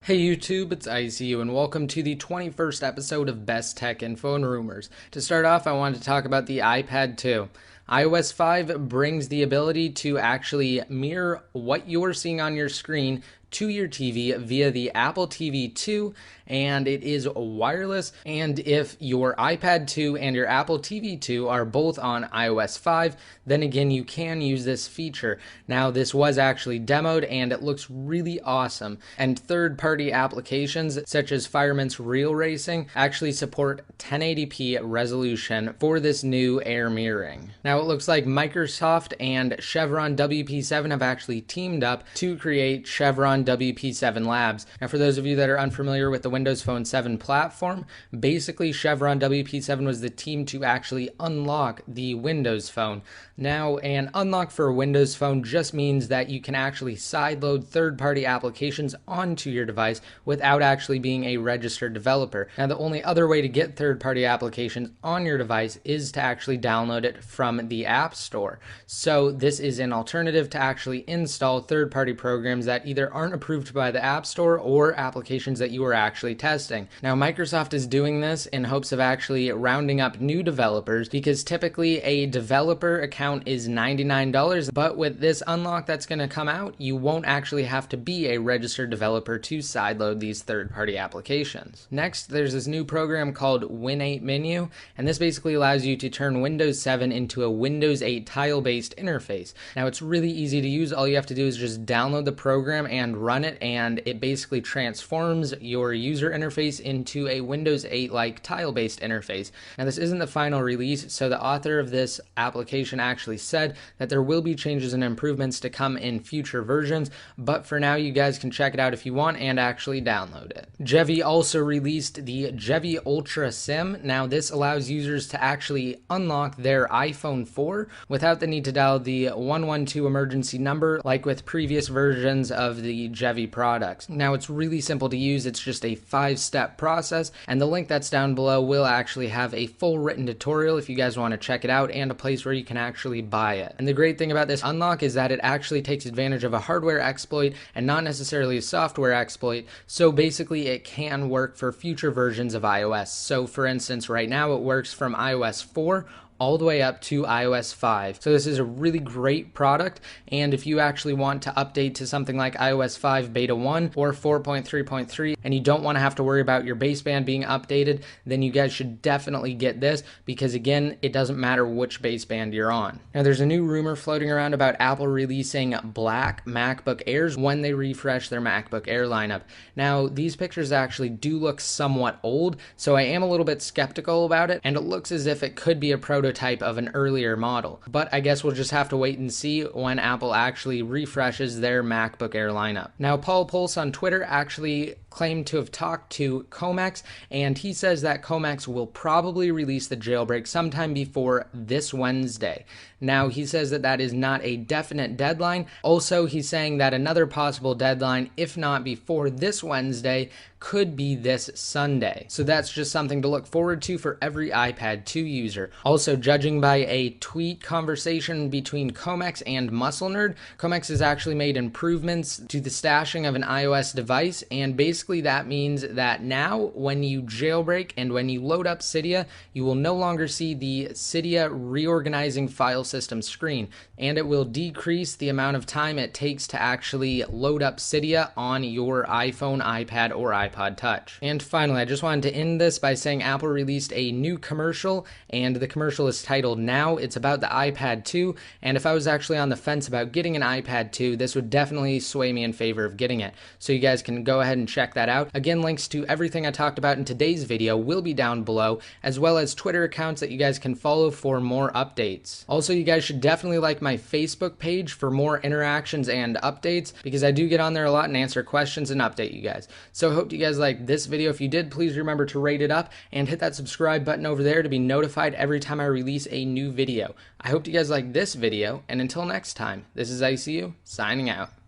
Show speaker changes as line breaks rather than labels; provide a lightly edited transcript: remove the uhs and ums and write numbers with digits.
Hey YouTube, it's ICU and welcome to the 21st episode of Best Tech Info and Rumors. To start off, I wanted to talk about the iPad 2. iOS 5 brings the ability to actually mirror what you're seeing on your screen to your TV via the Apple TV 2, and it is wireless. And if your iPad 2 and your Apple TV 2 are both on iOS 5, then again you can use this feature. Now this was actually demoed and it looks really awesome, and third-party applications such as Fireman's Real Racing actually support 1080p resolution for this new air mirroring. Now it looks like Microsoft and ChevronWP7 have actually teamed up to create ChevronWP7 Labs. Now for those of you that are unfamiliar with the Windows Phone 7 platform, basically ChevronWP7 was the team to actually unlock the Windows Phone. Now an unlock for a Windows Phone just means that you can actually sideload third-party applications onto your device without actually being a registered developer. Now the only other way to get third-party applications on your device is to actually download it from the App Store. So this is an alternative to actually install third-party programs that either aren't approved by the App Store or applications that you are actually testing. Now Microsoft is doing this in hopes of actually rounding up new developers, because typically a developer account is $99, but with this unlock that's going to come out, you won't actually have to be a registered developer to sideload these third-party applications. Next, there's this new program called Win8 Menu, and this basically allows you to turn Windows 7 into a Windows 8 tile-based interface. Now it's really easy to use. All you have to do is just download the program and run it, and it basically transforms your user interface into a Windows 8-like tile-based interface. Now this isn't the final release, so the author of this application actually said that there will be changes and improvements to come in future versions, but for now you guys can check it out if you want and actually download it. Jevi also released the Jevi Ultra SIM. Now this allows users to actually unlock their iPhone 4 without the need to dial the 112 emergency number like with previous versions of the Jevi products. Now it's really simple to use. It's just a 5-step process, and the link that's down below will actually have a full written tutorial if you guys want to check it out, and a place where you can actually buy it. And the great thing about this unlock is that it actually takes advantage of a hardware exploit and not necessarily a software exploit, so basically it can work for future versions of iOS. So for instance, right now it works from iOS 4 all the way up to iOS 5. So this is a really great product, and if you actually want to update to something like iOS 5 Beta 1 or 4.3.3 and you don't want to have to worry about your baseband being updated, then you guys should definitely get this, because again, it doesn't matter which baseband you're on. Now there's a new rumor floating around about Apple releasing black MacBook Airs when they refresh their MacBook Air lineup. Now these pictures actually do look somewhat old, so I am a little bit skeptical about it, and it looks as if it could be a prototype of an earlier model. But I guess we'll just have to wait and see when Apple actually refreshes their MacBook Air lineup. Now Paul Pulse on Twitter actually claimed to have talked to Comex, and he says that Comex will probably release the Jailbreak sometime before this Wednesday. Now he says that that is not a definite deadline. Also, he's saying that another possible deadline, if not before this Wednesday, could be this Sunday. So that's just something to look forward to for every iPad 2 user. Also, judging by a tweet conversation between Comex and Muscle Nerd, Comex has actually made improvements to the stashing of an iOS device, and basically that means that now when you jailbreak and when you load up Cydia, you will no longer see the Cydia reorganizing file system screen, and it will decrease the amount of time it takes to actually load up Cydia on your iPhone, iPad, or iPod Touch. And finally, I just wanted to end this by saying Apple released a new commercial, and the commercial is titled Now. It's about the iPad 2, and if I was actually on the fence about getting an iPad 2, this would definitely sway me in favor of getting it. So you guys can go ahead and check that out. Again, links to everything I talked about in today's video will be down below, as well as Twitter accounts that you guys can follow for more updates. Also, you guys should definitely like my Facebook page for more interactions and updates, because I do get on there a lot and answer questions and update you guys. So I hope you guys liked this video. If you did, please remember to rate it up and hit that subscribe button over there to be notified every time I release a new video. I hope you guys like this video, and until next time, this is ICU signing out.